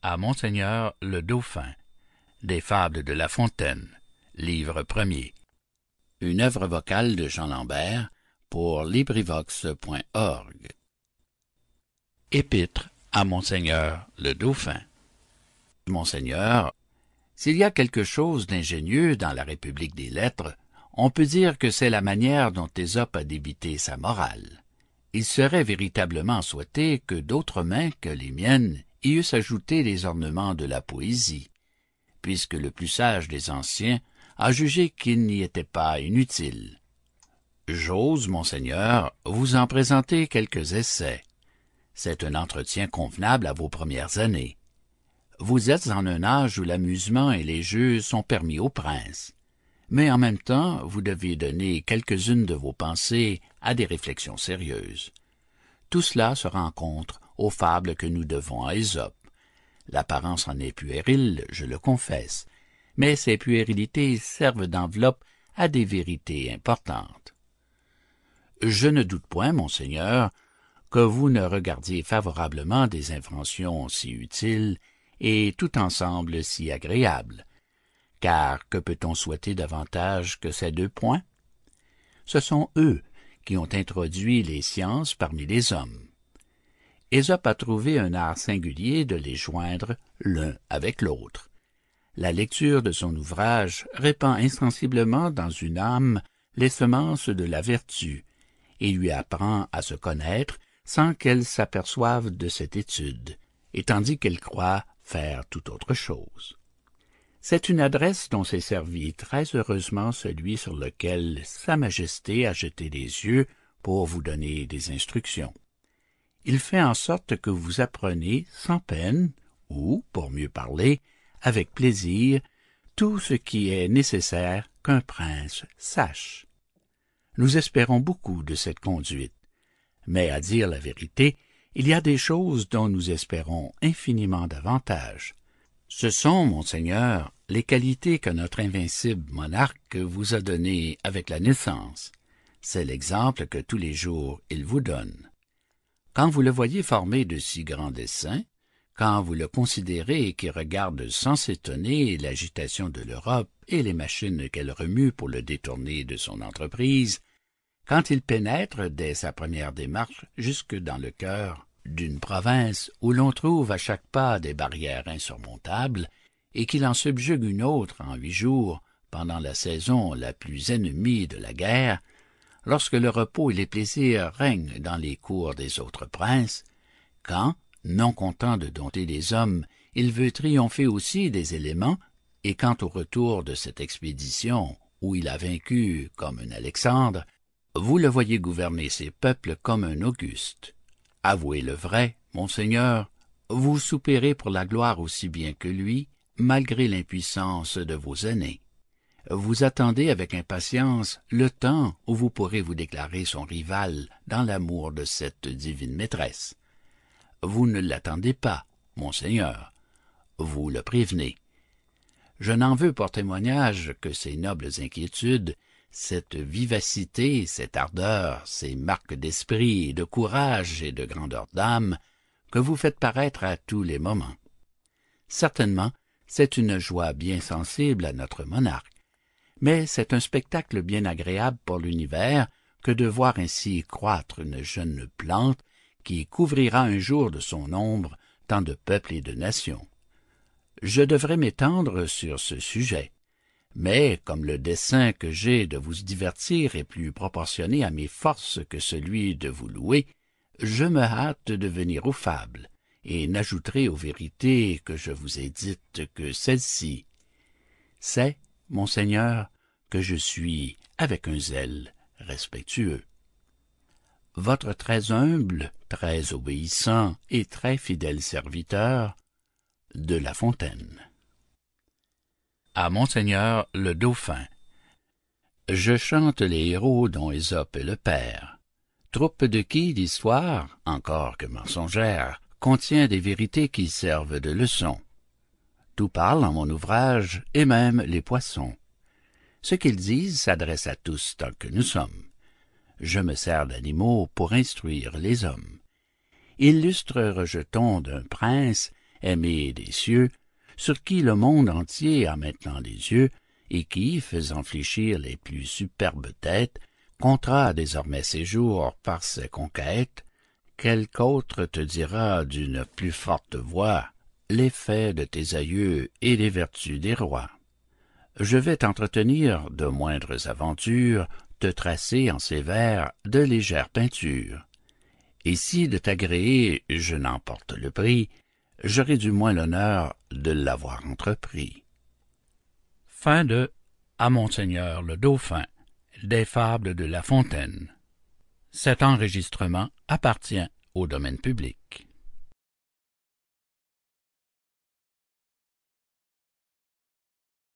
À Monseigneur le Dauphin. Des fables de La Fontaine. Livre premier. Une œuvre vocale de Jean Lambert pour LibriVox.org. Épître à Monseigneur le Dauphin. Monseigneur, s'il y a quelque chose d'ingénieux dans la République des lettres, on peut dire que c'est la manière dont Ésope a débité sa morale. Il serait véritablement souhaité que d'autres mains que les miennes y eussent ajouté les ornements de la poésie, puisque le plus sage des anciens a jugé qu'il n'y était pas inutile. J'ose, Monseigneur, vous en présenter quelques essais. C'est un entretien convenable à vos premières années. Vous êtes en un âge où l'amusement et les jeux sont permis aux princes. Mais en même temps, vous devez donner quelques-unes de vos pensées à des réflexions sérieuses. Tout cela se rencontre aux fables que nous devons à Ésope. L'apparence en est puérile, je le confesse, mais ces puérilités servent d'enveloppe à des vérités importantes. Je ne doute point, Monseigneur, que vous ne regardiez favorablement des inventions si utiles et tout ensemble si agréables. Car que peut-on souhaiter davantage que ces deux points? Ce sont eux qui ont introduit les sciences parmi les hommes. Ésope a trouvé un art singulier de les joindre l'un avec l'autre. La lecture de son ouvrage répand insensiblement dans une âme les semences de la vertu et lui apprend à se connaître sans qu'elle s'aperçoive de cette étude, et tandis qu'elle croit faire tout autre chose. C'est une adresse dont s'est servi très heureusement celui sur lequel Sa Majesté a jeté les yeux pour vous donner des instructions. Il fait en sorte que vous apprenez sans peine, ou, pour mieux parler, avec plaisir, tout ce qui est nécessaire qu'un prince sache. Nous espérons beaucoup de cette conduite, mais à dire la vérité, il y a des choses dont nous espérons infiniment davantage. Ce sont, Monseigneur, les qualités que notre invincible monarque vous a données avec la naissance. C'est l'exemple que tous les jours il vous donne. Quand vous le voyez former de si grands desseins, quand vous le considérez et qui regarde sans s'étonner l'agitation de l'Europe et les machines qu'elle remue pour le détourner de son entreprise, quand il pénètre dès sa première démarche jusque dans le cœur d'une province où l'on trouve à chaque pas des barrières insurmontables, et qu'il en subjugue une autre en 8 jours, pendant la saison la plus ennemie de la guerre, lorsque le repos et les plaisirs règnent dans les cours des autres princes, quand, non content de dompter les hommes, il veut triompher aussi des éléments, et quand au retour de cette expédition, où il a vaincu comme un Alexandre, vous le voyez gouverner ses peuples comme un Auguste. Avouez le vrai, Monseigneur, vous soupirez pour la gloire aussi bien que lui, malgré l'impuissance de vos aînés. Vous attendez avec impatience le temps où vous pourrez vous déclarer son rival dans l'amour de cette divine maîtresse. Vous ne l'attendez pas, Monseigneur, vous le prévenez. Je n'en veux pour témoignage que ces nobles inquiétudes, cette vivacité, cette ardeur, ces marques d'esprit, de courage et de grandeur d'âme que vous faites paraître à tous les moments. Certainement, c'est une joie bien sensible à notre monarque, mais c'est un spectacle bien agréable pour l'univers que de voir ainsi croître une jeune plante qui couvrira un jour de son ombre tant de peuples et de nations. Je devrais m'étendre sur ce sujet, mais comme le dessein que j'ai de vous divertir est plus proportionné à mes forces que celui de vous louer, je me hâte de venir aux fables, et n'ajouterai aux vérités que je vous ai dites que celle-ci. C'est, Monseigneur, que je suis avec un zèle respectueux. Votre très humble, très obéissant et très fidèle serviteur, de La Fontaine. À Monseigneur le Dauphin. Je chante les héros dont Ésope est le père, troupe de qui l'histoire, encore que mensongère, contient des vérités qui servent de leçon. Tout parle en mon ouvrage, et même les poissons. Ce qu'ils disent s'adresse à tous tant que nous sommes. Je me sers d'animaux pour instruire les hommes. Illustre rejeton d'un prince, aimé des cieux, sur qui le monde entier a maintenant les yeux, et qui, faisant fléchir les plus superbes têtes, comptera désormais ses jours par ses conquêtes, quelque autre te dira d'une plus forte voix les faits de tes aïeux et les vertus des rois. Je vais t'entretenir de moindres aventures, te tracer en ces vers de légères peintures. Et si de t'agréer je n'emporte le prix, j'aurai du moins l'honneur de l'avoir entrepris. Fin de À Monseigneur le Dauphin, des Fables de La Fontaine. Cet enregistrement appartient au domaine public.